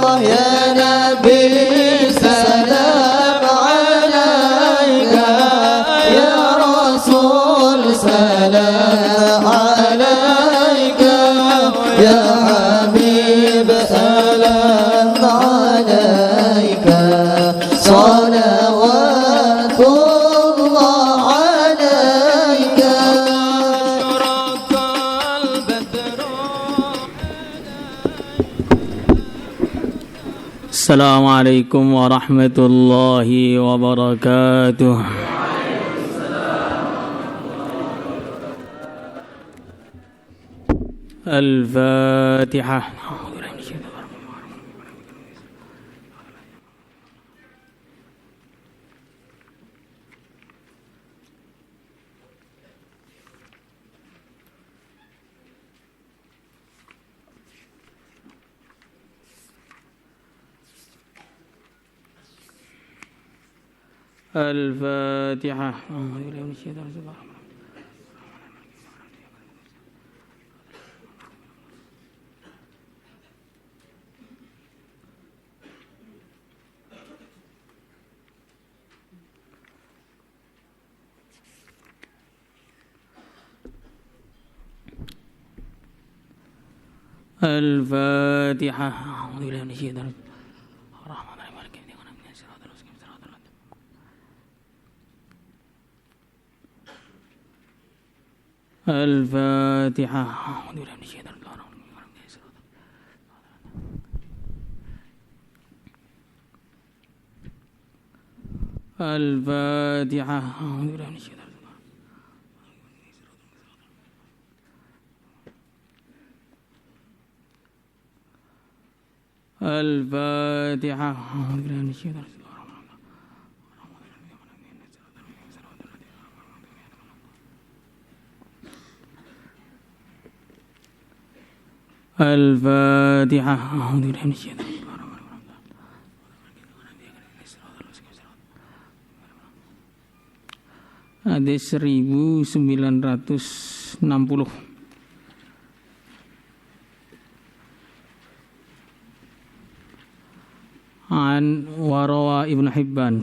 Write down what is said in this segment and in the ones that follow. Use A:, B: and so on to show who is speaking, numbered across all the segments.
A: يا نبي سلام عليك يا رسول سلام عليك يا حبيب سلام عليك صلوات الله عليك
B: السلام عليكم ورحمة الله وبركاته. الفاتحة. الفاتحة. الفاتحة. الفاتحة. الفاتحة. الفاتحة. الفاتحة. Hadis 1960. An warawa Ibnu Hibban.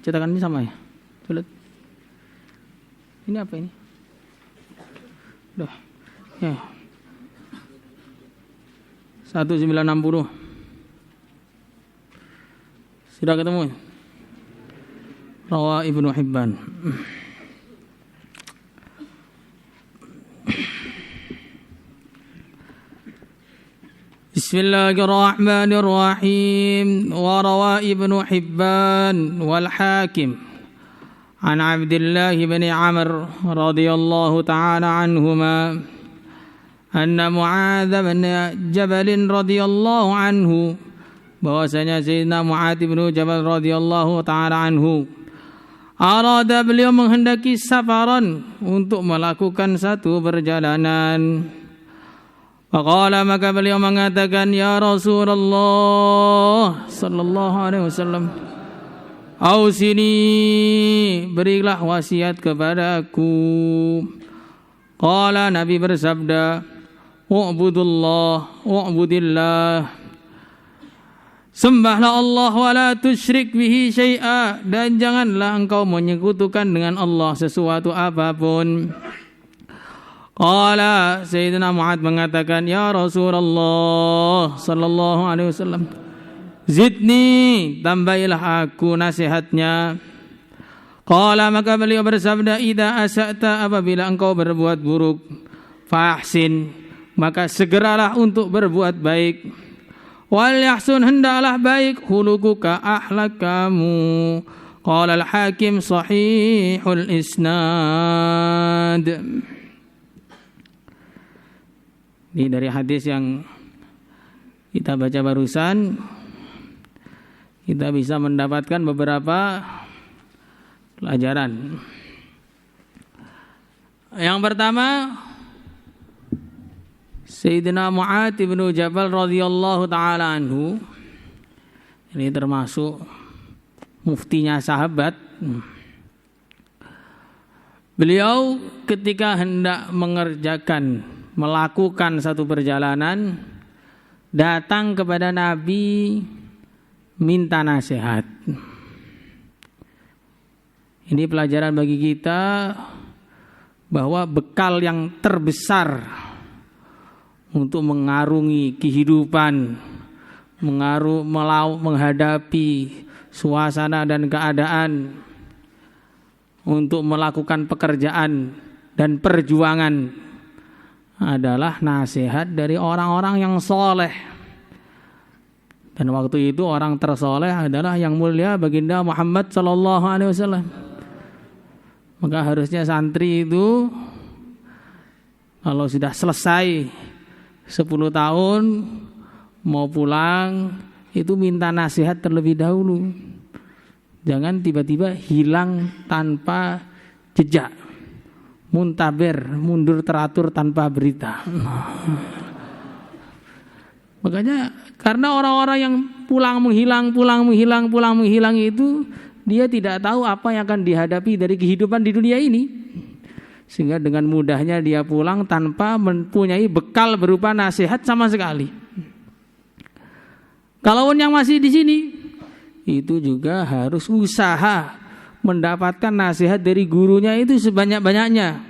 B: Cetakan ini sama ya? Sulit. Ini apa ini? Duh. Ya. 1960. Sudah ketemu? Rawa Ibnu Hibban. Bismillahirrahmanirrahim. Wa rawa Ibnu Hibban wal Hakim عن عبد الله بن عمرو رضي الله تعالى عنهما أن معاذ بن جبل رضي الله عنه bahwasanya Sayyidina Mu'adz bin Jabal radhiyallahu taala anhu arada beliau menghendaki safaran untuk melakukan satu perjalanan. Faqala maka beliau mengatakan ya Rasulullah sallallahu alaihi wasallam Ausini, berilah wasiat kepadaku. Qala Nabi bersabda, U'budillah. Sembahlah Allah wa la tusyrik bihi syai'a, dan janganlah engkau menyekutukan dengan Allah sesuatu apapun. Qala Sayyidina Mu'adz mengatakan, ya Rasulullah sallallahu alaihi wasallam, zidni, tambahilah aku nasihatnya. Qala maka beliau bersabda, idza asa'ta, apabila engkau berbuat buruk, fahsin, maka segeralah untuk berbuat baik. Wal yahsun, hendaklah baik, hulukuka, akhlak kamu. Qala al-Hakim sahihul isnad. Ini dari hadis yang kita baca barusan, kita bisa mendapatkan beberapa pelajaran. Yang pertama, Sayyidina Mu'adz bin Jabal radhiyallahu taala anhu, ini termasuk muftinya sahabat. Beliau ketika hendak melakukan satu perjalanan, datang kepada Nabi minta nasihat. Ini pelajaran bagi kita bahwa bekal yang terbesar untuk mengarungi kehidupan, menghadapi suasana dan keadaan, untuk melakukan pekerjaan dan perjuangan adalah nasihat dari orang-orang yang soleh. Dan waktu itu orang tersoleh adalah yang mulia baginda Muhammad sallallahu alaihi wasallam. Maka harusnya santri itu kalau sudah selesai 10 tahun mau pulang itu minta nasihat terlebih dahulu. Jangan tiba-tiba hilang tanpa jejak, muntaber, mundur teratur tanpa berita. Makanya karena orang-orang yang pulang menghilang itu, dia tidak tahu apa yang akan dihadapi dari kehidupan di dunia ini. Sehingga dengan mudahnya dia pulang tanpa mempunyai bekal berupa nasihat sama sekali. Kalau yang masih di sini, itu juga harus usaha mendapatkan nasihat dari gurunya itu sebanyak-banyaknya.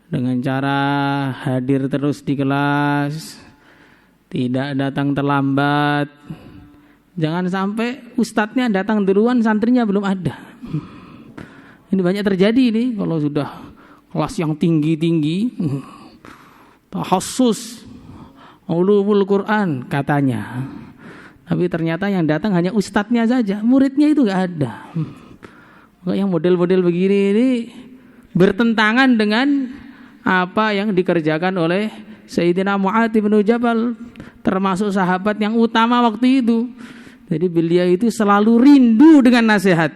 B: Dengan cara hadir terus di kelas, tidak datang terlambat. Jangan sampai ustadznya datang duluan, santrinya belum ada. Ini banyak terjadi nih kalau sudah kelas yang tinggi-tinggi, tahassus ulumul Quran katanya. Tapi ternyata yang datang hanya ustadznya saja, muridnya itu gak ada. Maka yang model-model begini ini bertentangan dengan apa yang dikerjakan oleh Sayyidina Mu'adz bin Jabal, termasuk sahabat yang utama waktu itu. Jadi beliau itu selalu rindu dengan nasihat.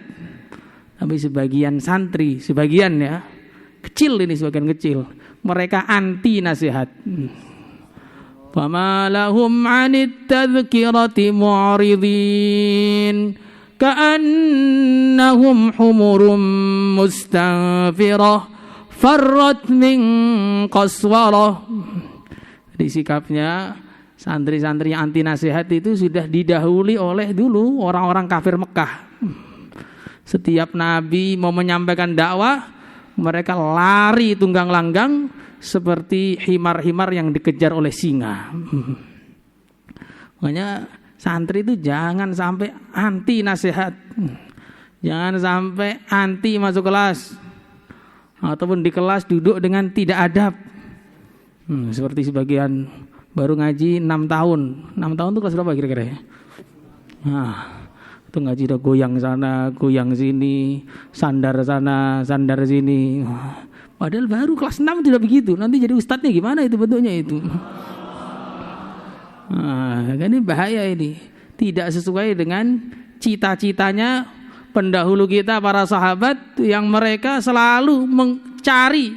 B: Tapi sebagian santri, sebagian ya, kecil ini sebagian kecil, mereka anti nasihat. فَمَا لَهُمْ عَنِ التَّذْكِرَةِ مُعْرِضِينَ كَأَنَّهُمْ حُمُرٌ مُسْتَنفِرَةٌ فَرَّتْ مِنْ قَسْوَرَةٍ. Jadi sikapnya santri-santri yang anti nasihat itu sudah didahului oleh dulu orang-orang kafir Mekah. Setiap Nabi mau menyampaikan dakwah, mereka lari tunggang langgang seperti himar-himar yang dikejar oleh singa. Makanya santri itu jangan sampai anti nasihat, jangan sampai anti masuk kelas, ataupun di kelas duduk dengan tidak adab. Seperti sebagian baru ngaji 6 tahun. 6 tahun itu kelas berapa kira-kira ya? Itu ngaji udah goyang sana, goyang sini, sandar sana, sandar sini. Padahal baru kelas 6 tidak begitu. Nanti jadi ustadznya gimana itu bentuknya itu. Ini bahaya ini. Tidak sesuai dengan cita-citanya pendahulu kita para sahabat yang mereka selalu mencari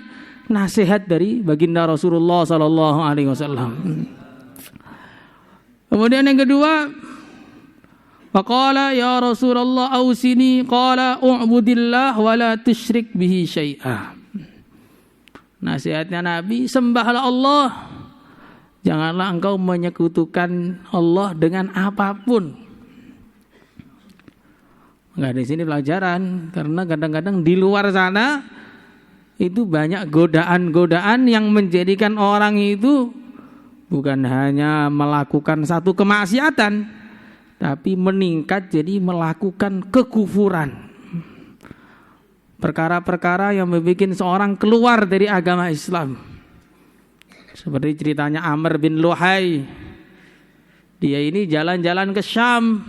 B: nasihat dari baginda Rasulullah sallallahu alaihi wasallam. Kemudian yang kedua, faqala ya Rasulullah ausini, qala u'budillah wa la tusyrik bihi syai'a. Nasihatnya Nabi, sembahlah Allah, janganlah engkau menyekutukan Allah dengan apapun. Enggak, di sini pelajaran, karena kadang-kadang di luar sana itu banyak godaan-godaan yang menjadikan orang itu bukan hanya melakukan satu kemaksiatan, tapi meningkat jadi melakukan kekufuran. Perkara-perkara yang membuat seorang keluar dari agama Islam. Seperti ceritanya Amr bin Luhai. Dia ini jalan-jalan ke Syam.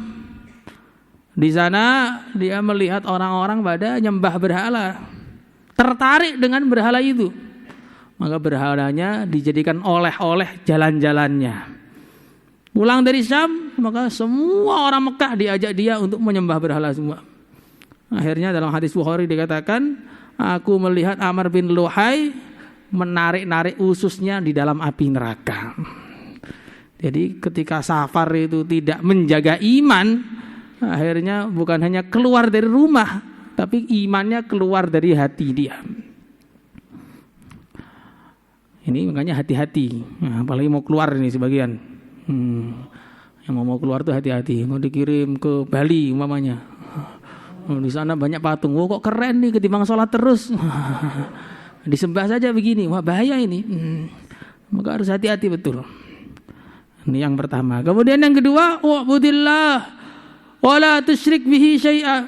B: Di sana dia melihat orang-orang pada nyembah berhala. Tertarik dengan berhala itu. Maka berhalanya dijadikan oleh-oleh jalan-jalannya. Pulang dari Syam, maka semua orang Mekah diajak dia untuk menyembah berhala semua. Akhirnya dalam hadis Bukhari dikatakan, aku melihat Amr bin Luhai menarik-narik ususnya di dalam api neraka. Jadi ketika safar itu tidak menjaga iman, akhirnya bukan hanya keluar dari rumah, tapi imannya keluar dari hati dia. Ini makanya hati-hati. Nah, apalagi mau keluar ini sebagian. Yang mau keluar tuh hati-hati. Mau dikirim ke Bali umpamanya. Di sana banyak patung. Kok keren nih ketimbang sholat terus. Disembah saja begini. Wah bahaya ini. Maka harus hati-hati betul. Ini yang pertama. Kemudian yang kedua, wa'budillah wa la tusyrik bihi syai'a.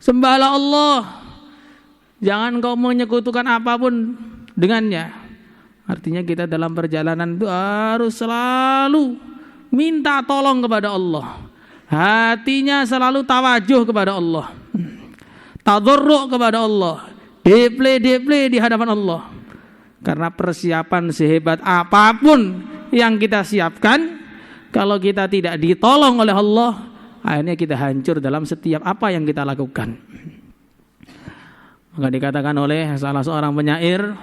B: Sembahlah Allah. Jangan kau menyekutukan apapun dengannya. Artinya kita dalam perjalanan itu harus selalu minta tolong kepada Allah. Hatinya selalu tawajuh kepada Allah. Tadarru' kepada Allah. Deple di hadapan Allah. Karena persiapan sehebat apapun yang kita siapkan, kalau kita tidak ditolong oleh Allah, akhirnya kita hancur dalam setiap apa yang kita lakukan. Maka dikatakan oleh salah seorang penyair,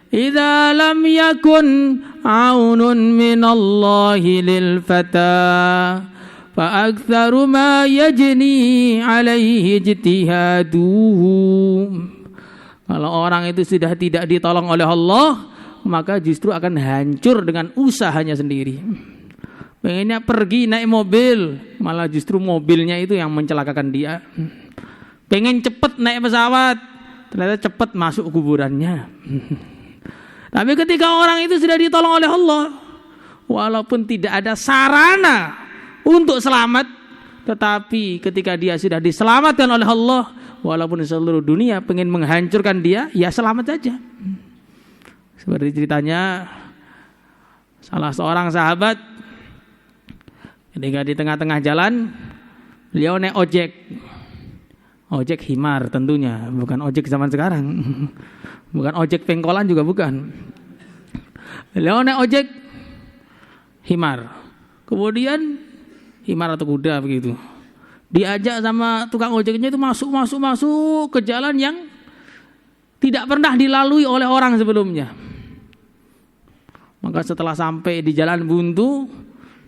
B: idza lam yakun aunun minallahi lil fata fa aktsaru ma yajni alaihi ijtihaduhu. Kalau orang itu sudah tidak ditolong oleh Allah, maka justru akan hancur dengan usahanya sendiri. Pengennya pergi naik mobil, malah justru mobilnya itu yang mencelakakan dia. Pengen cepet naik pesawat, ternyata cepet masuk kuburannya. Tapi ketika orang itu sudah ditolong oleh Allah, walaupun tidak ada sarana untuk selamat, tetapi ketika dia sudah diselamatkan oleh Allah, walaupun seluruh dunia pengen menghancurkan dia, ya selamat saja. Seperti ceritanya salah seorang sahabat ketika di tengah-tengah jalan, beliau naik ojek himar tentunya, bukan ojek zaman sekarang, bukan ojek pengkolan juga bukan. Beliau naik ojek himar, kemudian himar atau kuda begitu, diajak sama tukang ojeknya itu masuk ke jalan yang tidak pernah dilalui oleh orang sebelumnya. Maka setelah sampai di jalan buntu,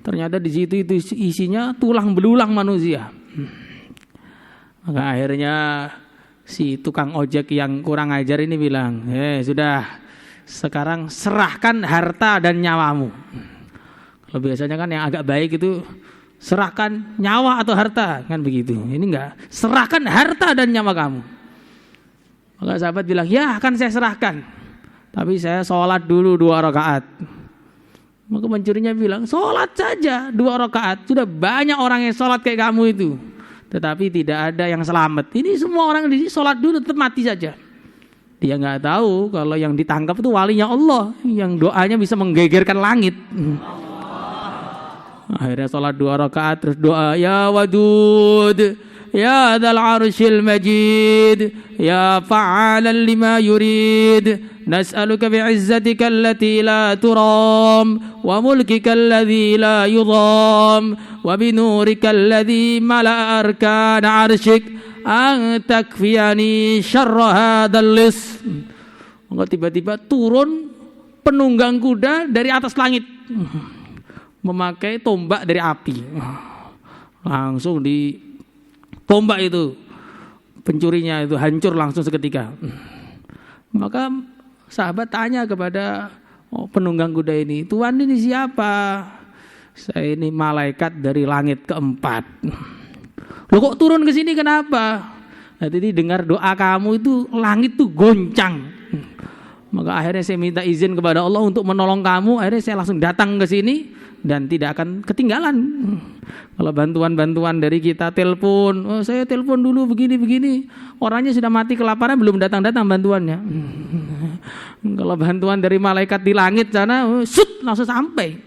B: ternyata di situ itu isinya tulang belulang manusia. Maka akhirnya si tukang ojek yang kurang ajar ini bilang, sudah, sekarang serahkan harta dan nyawamu. Kalau biasanya kan yang agak baik itu serahkan nyawa atau harta, kan begitu. Ini enggak, serahkan harta dan nyawa kamu. Maka sahabat bilang, ya akan saya serahkan, tapi saya sholat dulu 2 rakaat. Maka pencurinya bilang, sholat saja 2 rakaat. Sudah banyak orang yang sholat kayak kamu itu, tetapi tidak ada yang selamat. Ini semua orang di sini sholat dulu tetap mati saja. Dia nggak tahu kalau yang ditangkap itu walinya Allah, yang doanya bisa menggegerkan langit. Akhirnya sholat 2 rakaat, terus doa, ya wadud, ya dzal arsyil majid, ya fa'alan lima yurid, nas'aluka bi'izzatika allati la turam, wa mulkika alladhi la yudham, wa binurika alladhi mala'a arkana arsyik, an takfiyani syarra hadzal lis. Maka tiba-tiba turun penunggang kuda dari atas langit, memakai tombak dari api. Langsung di tombak itu pencurinya itu hancur langsung seketika. Maka sahabat tanya kepada penunggang kuda ini, Tuhan ini siapa? Saya ini malaikat dari langit keempat. Loh kok turun ke sini kenapa? Nah, jadi dengar doa kamu itu langit tuh goncang. Maka akhirnya saya minta izin kepada Allah untuk menolong kamu. Akhirnya saya langsung datang ke sini dan tidak akan ketinggalan. Kalau bantuan-bantuan dari kita telepon, saya telepon dulu begini-begini, orangnya sudah mati kelaparan belum datang-datang bantuannya. Kalau bantuan dari malaikat di langit sana, langsung sampai.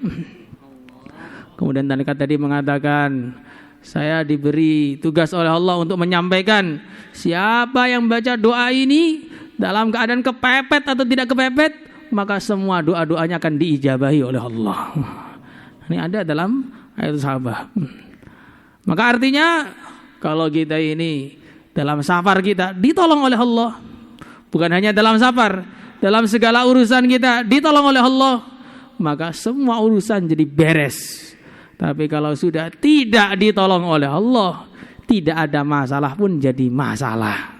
B: Kemudian malaikat tadi mengatakan, saya diberi tugas oleh Allah untuk menyampaikan siapa yang baca doa ini dalam keadaan kepepet atau tidak kepepet, maka semua doa-doanya akan diijabahi oleh Allah. Ini ada dalam ayat sahabat. Maka artinya kalau kita ini dalam safar kita ditolong oleh Allah, bukan hanya dalam safar, dalam segala urusan kita ditolong oleh Allah, maka semua urusan jadi beres. Tapi kalau sudah tidak ditolong oleh Allah, tidak ada masalah pun jadi masalah.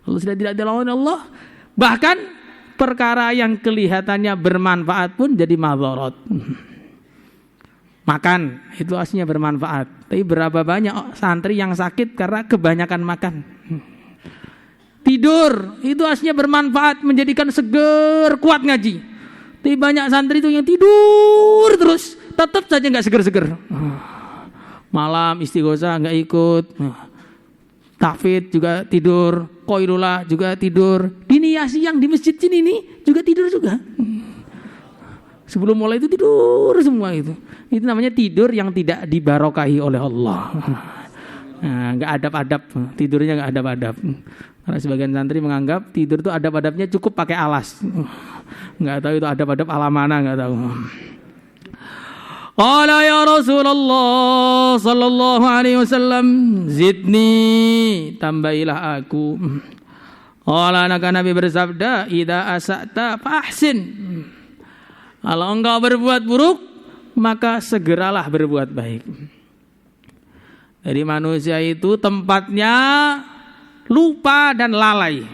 B: Kalau sudah tidak ditolong oleh Allah, bahkan perkara yang kelihatannya bermanfaat pun jadi madharat. Makan itu aslinya bermanfaat, tapi berapa banyak santri yang sakit karena kebanyakan makan. Tidur itu aslinya bermanfaat, menjadikan seger, kuat ngaji. Tapi banyak santri itu yang tidur terus, tetap saja nggak seger-seger. Malam istighosah nggak ikut, tahfidz juga tidur, qailullah juga tidur, diniyah siang di masjid sini nih juga tidur juga. Sebelum mulai itu tidur semua itu. Itu namanya tidur yang tidak dibarokahi oleh Allah. Nah, nggak adab-adab, tidurnya nggak adab-adab. Karena sebagian santri menganggap tidur itu adab-adabnya cukup pakai alas. Nggak tahu itu adab-adab ala mana, nggak tahu. Qala ya Rasulullah sallallahu alaihi wasallam, zidni, tambahilah aku. Qala, Nabi bersabda, idza asa'ta fahsin. Kalau engkau berbuat buruk, maka segeralah berbuat baik. Jadi manusia itu tempatnya lupa dan lalai.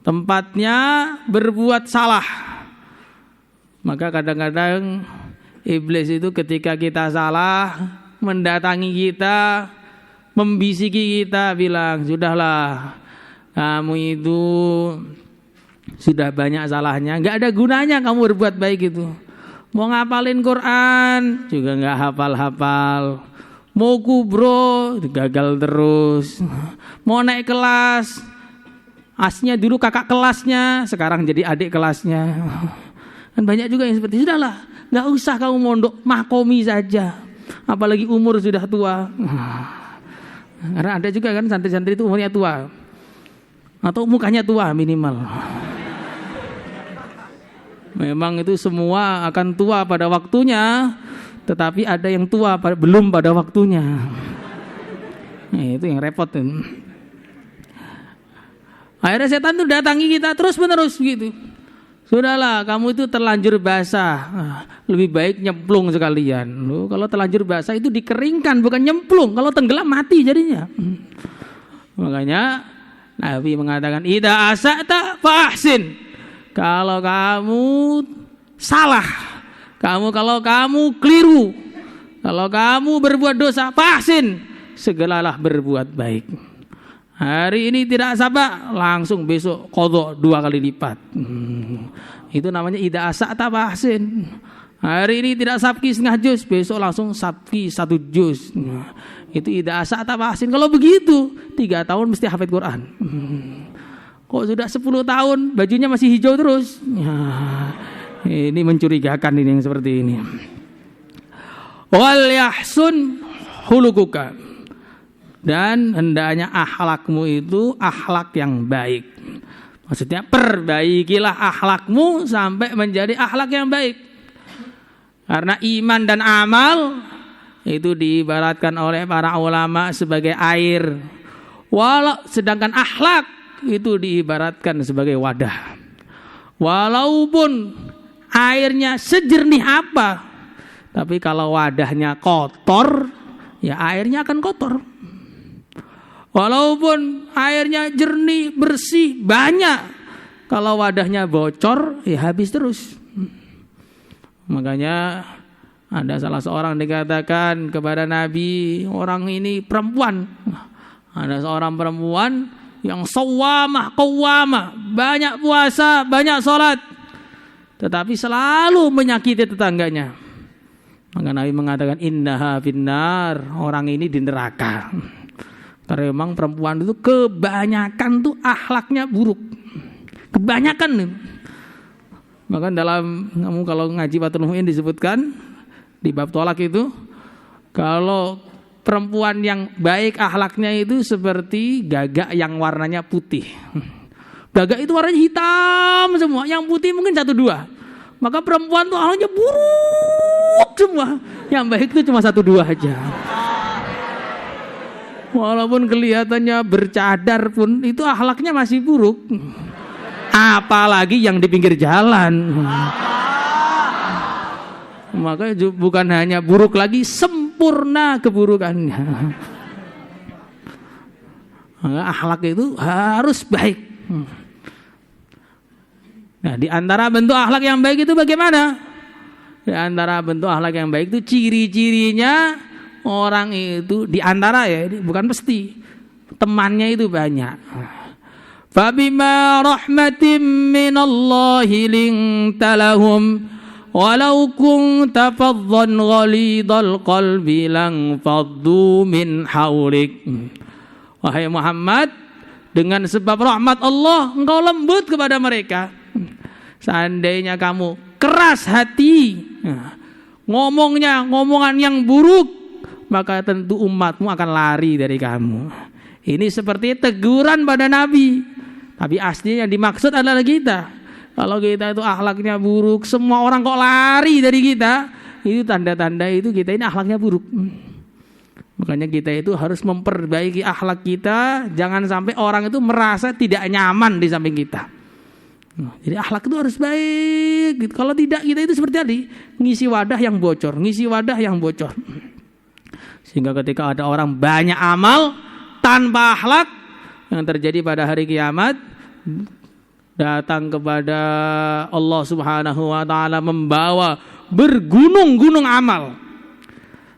B: Tempatnya berbuat salah. Maka kadang-kadang iblis itu ketika kita salah, mendatangi kita, membisiki kita, bilang, sudahlah, kamu itu sudah banyak salahnya, gak ada gunanya kamu berbuat baik itu. Mau ngapalin Quran juga gak hafal-hafal, mau kubro gagal terus, mau naik kelas, aslinya dulu kakak kelasnya, sekarang jadi adik kelasnya. Kan banyak juga yang seperti, sudahlah, gak usah kamu mondok, makomi saja, apalagi umur sudah tua. Karena ada juga kan santri-santri itu umurnya tua, atau mukanya tua minimal. Memang itu semua akan tua pada waktunya, tetapi ada yang tua belum pada waktunya. Nah, itu yang repot. Akhirnya setan itu datangi kita terus menerus gitu. Sudahlah, kamu itu terlanjur basah, lebih baik nyemplung sekalian. Loh, kalau terlanjur basah itu dikeringkan, bukan nyemplung. Kalau tenggelam mati jadinya. Makanya Nabi mengatakan, idza asa'ta fahsin. Kalau kamu salah, kalau kamu keliru, kalau kamu berbuat dosa, fahsin, segeralah berbuat baik. Hari ini tidak sabar, langsung besok qadha 2 kali lipat. Itu namanya idza asa'ta fahsin. Hari ini tidak sabki setengah juz, besok langsung sabki 1 juz. Itu idza asa'ta fahsin. Kalau begitu 3 tahun mesti hafid Quran. Kok sudah 10 tahun bajunya masih hijau terus? Ya, ini mencurigakan ini yang seperti ini. Wal yahsun hulukuka. Dan hendaknya akhlakmu itu akhlak yang baik. Maksudnya perbaikilah akhlakmu sampai menjadi akhlak yang baik. Karena iman dan amal itu diibaratkan oleh para ulama sebagai air. Sedangkan akhlak itu diibaratkan sebagai wadah. Walaupun airnya sejernih apa, tapi kalau wadahnya kotor, ya airnya akan kotor. Walaupun airnya jernih, bersih, banyak, kalau wadahnya bocor, ya habis terus. Makanya ada salah seorang dikatakan kepada Nabi, orang ini perempuan. Ada seorang perempuan yang sawamah, qawamah, banyak puasa, banyak sholat, tetapi selalu menyakiti tetangganya. Maka Nabi mengatakan, innaha finnar, orang ini di neraka. Karena memang perempuan itu kebanyakan tuh akhlaknya buruk, kebanyakan. Maka dalam kamu kalau ngaji Fathul Mu'in disebutkan di bab tolak itu, kalau perempuan yang baik akhlaknya itu seperti gagak yang warnanya putih. Gagak itu warnanya hitam semua, yang putih mungkin 1-2. Maka perempuan itu akhlaknya buruk semua, yang baik itu cuma 1-2 aja. Walaupun kelihatannya bercadar pun itu akhlaknya masih buruk. Apalagi yang di pinggir jalan. Maka bukan hanya buruk lagi, sempurna keburukannya. Maka akhlak itu harus baik. Nah, di antara bentuk akhlak yang baik itu bagaimana? Di antara bentuk akhlak yang baik itu ciri-cirinya orang itu di antara ya, bukan pasti. Temannya itu banyak. Fabima rahmatin minallahi linta lahum walau kunta faddan ghalidhal qalbi lang faddu min haulik. Wahai Muhammad, dengan sebab rahmat Allah engkau lembut kepada mereka. Seandainya kamu keras hati, ngomongan yang buruk, maka tentu umatmu akan lari dari kamu. Ini seperti teguran pada Nabi. Tapi aslinya yang dimaksud adalah kita. Kalau kita itu akhlaknya buruk, semua orang kok lari dari kita, itu tanda-tanda itu kita ini akhlaknya buruk. Makanya kita itu harus memperbaiki akhlak kita, jangan sampai orang itu merasa tidak nyaman di samping kita. Jadi akhlak itu harus baik. Kalau tidak, kita itu seperti tadi, ngisi wadah yang bocor. Sehingga ketika ada orang banyak amal tanpa akhlak, yang terjadi pada hari kiamat, datang kepada Allah Subhanahu wa taala membawa bergunung-gunung amal.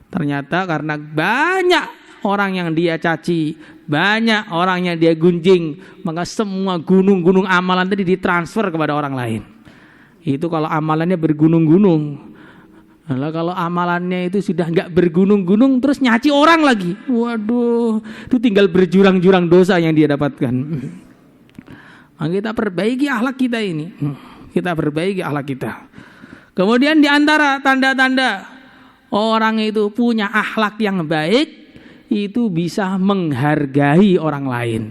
B: Ternyata karena banyak orang yang dia caci, banyak orang yang dia gunjing, maka semua gunung-gunung amalan tadi ditransfer kepada orang lain. Itu kalau amalannya bergunung-gunung. Nah, kalau amalannya itu sudah enggak bergunung-gunung terus nyaci orang lagi, waduh, itu tinggal berjurang-jurang dosa yang dia dapatkan. Nah, kita perbaiki akhlak kita ini. Kita perbaiki akhlak kita. Kemudian di antara tanda-tanda orang itu punya akhlak yang baik, itu bisa menghargai orang lain,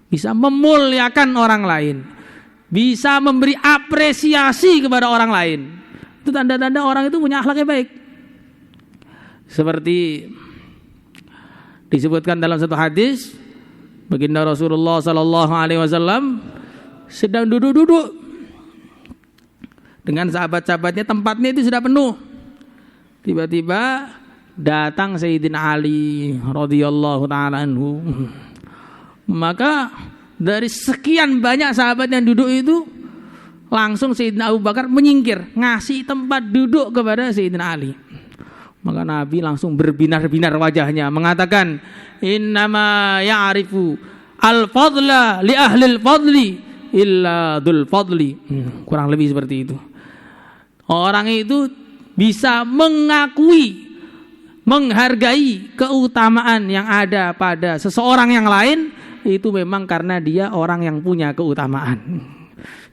B: bisa memuliakan orang lain, bisa memberi apresiasi kepada orang lain. Itu tanda-tanda orang itu punya akhlak yang baik. Seperti disebutkan dalam satu hadis, baginda Rasulullah sallallahu alaihi wasallam sedang duduk-duduk dengan sahabat-sahabatnya, tempatnya itu sudah penuh. Tiba-tiba datang Sayyidina Ali radhiyallahu taala anhu. Maka dari sekian banyak sahabat yang duduk itu, langsung Sayyidina Abu Bakar menyingkir, ngasih tempat duduk kepada Sayyidina Ali. Maka Nabi langsung berbinar-binar wajahnya, mengatakan, innama ya'rifu al-fadla li ahlil fadli illa dzul fadli. Kurang lebih seperti itu. Orang itu bisa mengakui, menghargai keutamaan yang ada pada seseorang yang lain, itu memang karena dia orang yang punya keutamaan.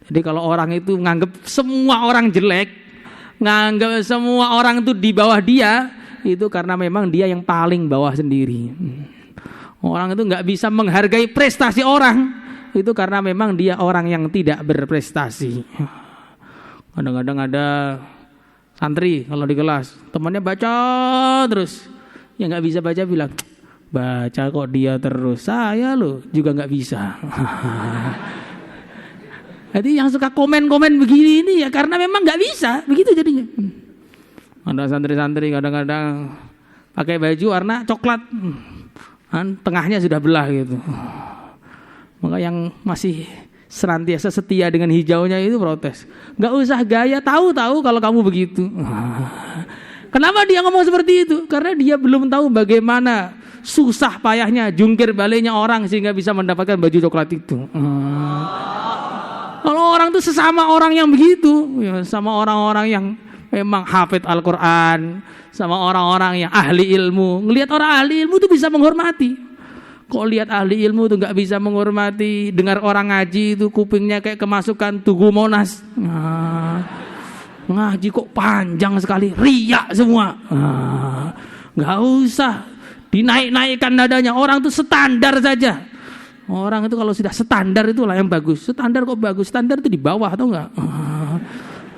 B: Jadi kalau orang itu nganggap semua orang jelek, nganggap semua orang itu di bawah dia, itu karena memang dia yang paling bawah sendiri. Orang itu nggak bisa menghargai prestasi orang, itu karena memang dia orang yang tidak berprestasi. Kadang-kadang ada santri kalau di kelas, temannya baca terus, yang nggak bisa baca bilang, baca kok dia terus, saya loh juga nggak bisa. Jadi yang suka komen-komen begini ini ya karena memang nggak bisa, begitu jadinya. Ada santri-santri kadang-kadang pakai baju warna coklat, tengahnya sudah belah gitu. Maka yang masih senantiasa setia dengan hijaunya itu protes. Nggak usah gaya, tahu-tahu kalau kamu begitu. Kenapa dia ngomong seperti itu? Karena dia belum tahu bagaimana susah payahnya jungkir baliknya orang sehingga bisa mendapatkan baju coklat itu. Kalau orang itu sesama orang yang begitu, ya, sama orang-orang yang memang hafid Al-Quran, sama orang-orang yang ahli ilmu, ngelihat orang ahli ilmu itu bisa menghormati. Kok lihat ahli ilmu itu nggak bisa menghormati, dengar orang ngaji itu kupingnya kayak kemasukan Tugu Monas. Ngaji kok panjang sekali, riak semua. Nggak usah dinaik-naikkan nadanya, orang itu standar saja. Orang itu kalau sudah standar itulah yang bagus. Standar kok bagus? Standar itu di bawah atau enggak?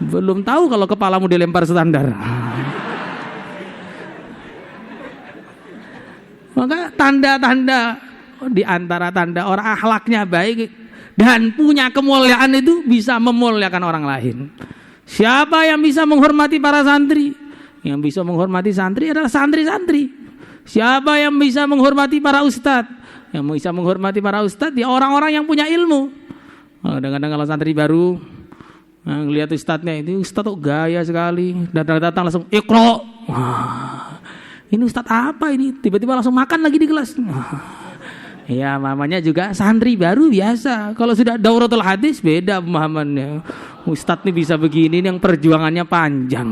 B: Belum tahu kalau kepalamu dilempar standar. Maka tanda-tanda di antara tanda orang akhlaknya baik dan punya kemuliaan itu bisa memuliakan orang lain. Siapa yang bisa menghormati para santri? Yang bisa menghormati santri adalah santri-santri. Siapa yang bisa menghormati para ustadz? Yang bisa menghormati para ustadz ya orang-orang yang punya ilmu. Kadang-kadang kalau santri baru ngelihat ustadznya, itu ustadz kok gaya sekali, datang langsung Iqra. Ini ustadz apa ini? Tiba-tiba langsung makan lagi di kelas. Ya namanya juga santri baru biasa. Kalau sudah dauratul hadis beda pemahamannya. Ustadz nih bisa begini, yang perjuangannya panjang.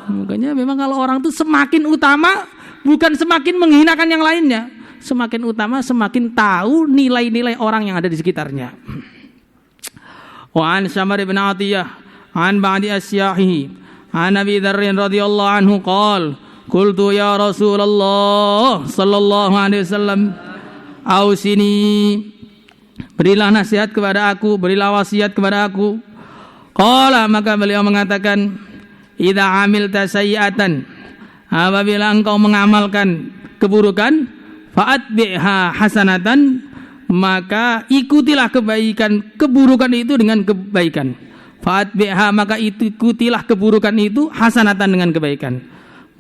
B: Makanya memang kalau orang tuh semakin utama, bukan semakin menghinakan yang lainnya. Semakin utama, semakin tahu nilai-nilai orang yang ada di sekitarnya. Wa an Syamar bin Atiyah an ba'di asyahi an Abi Dzar radhiyallahu anhu qala qultu ya Rasulullah sallallahu alaihi wasallam ausini, berilah nasihat kepada aku, berilah wasiat kepada aku. Qala, maka beliau mengatakan, idza amilta sayyi'atan, apabila engkau mengamalkan keburukan, fa'atbi'ha hasanatan, maka ikutilah kebaikan keburukan itu dengan kebaikan. Fa'atbi'ha, maka ikutilah keburukan itu hasanatan dengan kebaikan.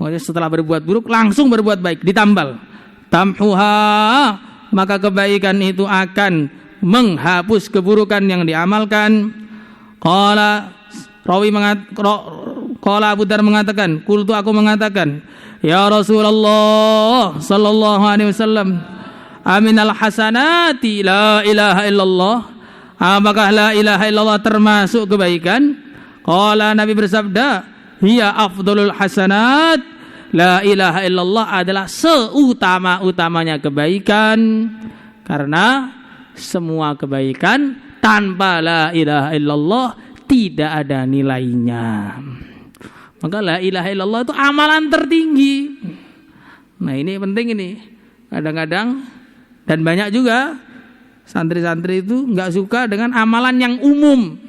B: Maksudnya setelah berbuat buruk langsung berbuat baik, ditambal. Tamhuha, maka kebaikan itu akan menghapus keburukan yang diamalkan. Qala Abu Dzar mengatakan, qultu, aku mengatakan, ya Rasulullah sallallahu alaihi wasallam, aminal hasanati la ilaha illallah, apakah la ilaha illallah termasuk kebaikan? Qala, Nabi bersabda, hiya afdalul hasanat, la ilaha illallah adalah seutama-utamanya kebaikan, karena semua kebaikan tanpa la ilaha illallah tidak ada nilainya. Maka la ilaha illallah itu amalan tertinggi. Nah ini penting ini. Kadang-kadang dan banyak juga santri-santri itu nggak suka dengan amalan yang umum.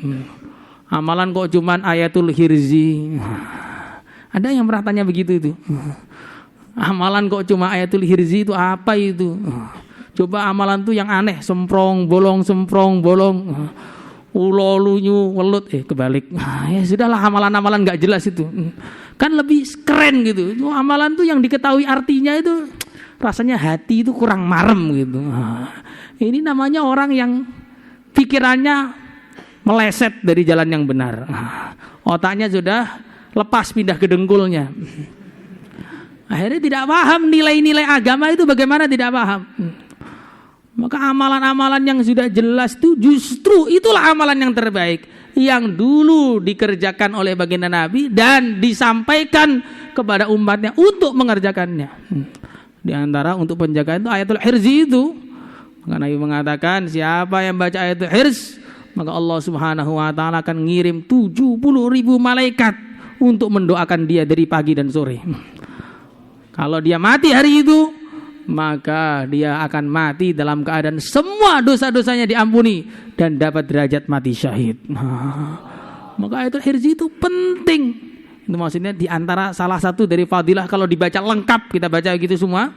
B: Amalan kok cuman ayatul hirzi. Ada yang pernah tanya begitu itu. Amalan kok cuma ayatul hirzi itu apa itu? Coba amalan tuh yang aneh, semprong bolong, ulolunyu welut, kebalik. Ya sudahlah, amalan-amalan nggak jelas itu. Kan lebih keren gitu. Itu amalan tuh yang diketahui artinya itu rasanya hati itu kurang marem gitu. Ini namanya orang yang pikirannya meleset dari jalan yang benar. Otaknya sudah lepas pindah ke dengkulnya. Akhirnya tidak paham nilai-nilai agama itu bagaimana, tidak paham. Maka amalan-amalan yang sudah jelas itu justru itulah amalan yang terbaik, yang dulu dikerjakan oleh baginda Nabi dan disampaikan kepada umatnya untuk mengerjakannya. Di antara untuk penjagaan itu ayatul hirzi itu. Maka Nabi mengatakan, siapa yang baca ayatul hirz, maka Allah Subhanahu wa taala akan ngirim 70.000 malaikat untuk mendoakan dia dari pagi dan sore. Kalau dia mati hari itu, maka dia akan mati dalam keadaan semua dosa-dosanya diampuni dan dapat derajat mati syahid. Maka ayatul hirzi itu penting. Itu maksudnya di antara salah satu dari fadilah, kalau dibaca lengkap, kita baca gitu semua,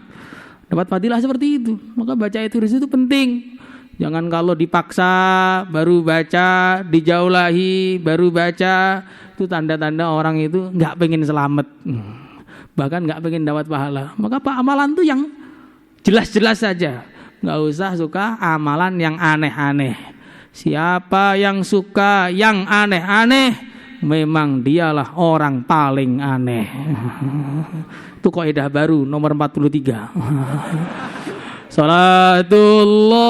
B: dapat fadilah seperti itu. Maka baca ayatul hirzi itu penting. Jangan kalau dipaksa baru baca, dijaulahi baru baca, itu tanda-tanda orang itu nggak pengen selamat, bahkan nggak pengen dapat pahala. Maka amalan tuh yang jelas-jelas saja, nggak usah suka amalan yang aneh-aneh. Siapa yang suka yang aneh-aneh, memang dialah orang paling aneh. Itu kaidah baru nomor 43. Salatullah